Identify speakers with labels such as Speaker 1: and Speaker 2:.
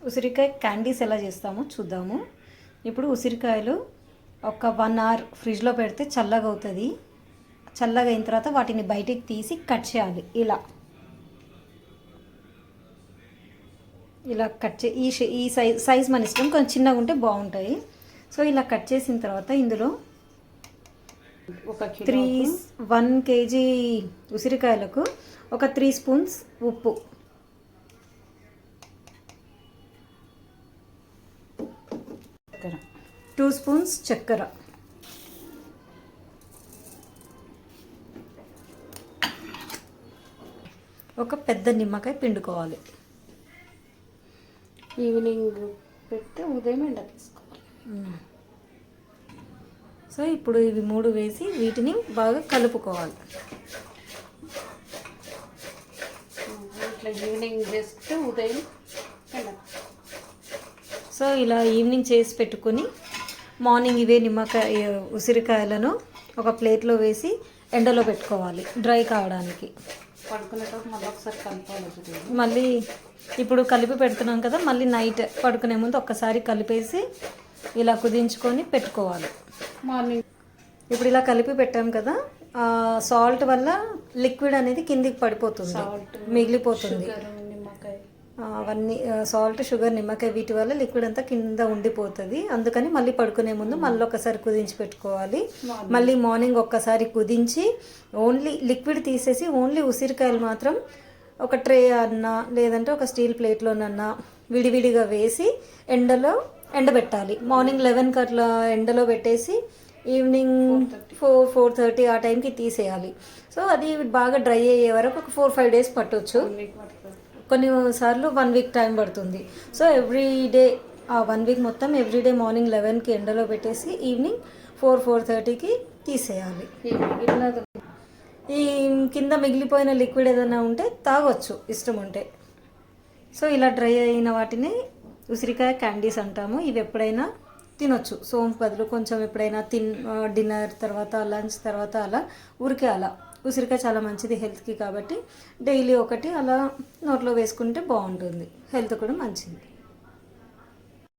Speaker 1: ఉసిరికాయ క్యాండీస్ ఎలా చేస్తామో చూద్దాము. ఇప్పుడు ఉసిరికాయలు ఒక 1 అవర్ ఫ్రిడ్జ్లో పెడితే చల్లగా అవుతుంది. చల్లగా అయిన తర్వాత వాటిని బయటికి తీసి కట్ చేయాలి. ఇలా కట్ ఈ సైజ్ మన ఇష్టం, కొంచెం చిన్నగా ఉంటే బాగుంటాయి. సో ఇలా కట్ చేసిన తర్వాత ఇందులో 1 kg ఉసిరికాయలకు ఒక 3 స్పూన్స్ ఉప్పు, 2 స్పూన్స్ చక్కెర, ఒక పెద్ద నిమ్మకాయ పిండుకోవాలి.
Speaker 2: ఈవినింగ్ పెడితే ఉదయం ఎండ తీసుకోవాలి.
Speaker 1: సో ఇప్పుడు ఇవి 3 వేసి వీటిని బాగా కలుపుకోవాలి.
Speaker 2: ఇట్లా ఈవినింగ్ చేస్తే ఉదయం ఎండ.
Speaker 1: సో ఇలా ఈవినింగ్ చేసి పెట్టుకొని మార్నింగ్ ఇవే ఉసిరికాయలను ఒక ప్లేట్లో వేసి ఎండలో పెట్టుకోవాలి డ్రై కావడానికి.
Speaker 2: పడుకునేటప్పుడు మళ్ళీ ఒకసారి కలుపుకోవాలి.
Speaker 1: మళ్ళీ ఇప్పుడు కలిపి పెడుతున్నాం కదా, మళ్ళీ నైట్ పడుకునే ముందు ఒక్కసారి కలిపేసి ఇలా కుదించుకొని పెట్టుకోవాలి.
Speaker 2: మార్నింగ్
Speaker 1: ఇప్పుడు ఇలా కలిపి పెట్టాం కదా, సాల్ట్ వల్ల లిక్విడ్ అనేది కిందికి పడిపోతుంది, మిగిలిపోతుంది.
Speaker 2: నిమ్మకాయ
Speaker 1: అవన్నీ సాల్ట్, షుగర్, నిమ్మకాయ వీటి వల్ల లిక్విడ్ అంతా కింద ఉండిపోతుంది. అందుకని మళ్ళీ పడుకునే ముందు మళ్ళీ ఒకసారి కుదించి పెట్టుకోవాలి. మళ్ళీ మార్నింగ్ ఒక్కసారి కుదించి ఓన్లీ లిక్విడ్ తీసేసి ఓన్లీ ఉసిరికాయలు మాత్రం ఒక ట్రే అన్నా లేదంటే ఒక స్టీల్ ప్లేట్లోనన్నా విడివిడిగా వేసి ఎండబెట్టాలి. మార్నింగ్ 11కి అట్లా ఎండలో పెట్టేసి ఈవినింగ్ 4-4:30 ఆ టైంకి తీసేయాలి. సో అది బాగా డ్రై అయ్యే వరకు ఒక 4-5 డేస్ పట్టవచ్చు. కొన్నిసార్లు 1 వీక్ టైం పడుతుంది. సో ఎవ్రీడే ఆ 1 వీక్ మొత్తం ఎవ్రీడే మార్నింగ్ 11కి ఎండలో పెట్టేసి ఈవినింగ్ 4-4:30కి తీసేయాలి. ఈ కింద మిగిలిపోయిన లిక్విడ్ ఏదైనా ఉంటే తాగొచ్చు ఇష్టం ఉంటే. సో ఇలా డ్రై అయిన వాటిని ఉసిరికాయ క్యాండీస్ అంటాము. ఇవి ఎప్పుడైనా తినొచ్చు. సోంపు బదులు కొంచెం ఎప్పుడైనా డిన్నర్ తర్వాత, లంచ్ తర్వాత అలా ఊరికే అలా. ఉసిరికాయ చాలా మంచిది హెల్త్కి కాబట్టి డైలీ ఒకటి అలా నోట్లో వేసుకుంటే బాగుంటుంది, హెల్త్ కూడా మంచిది.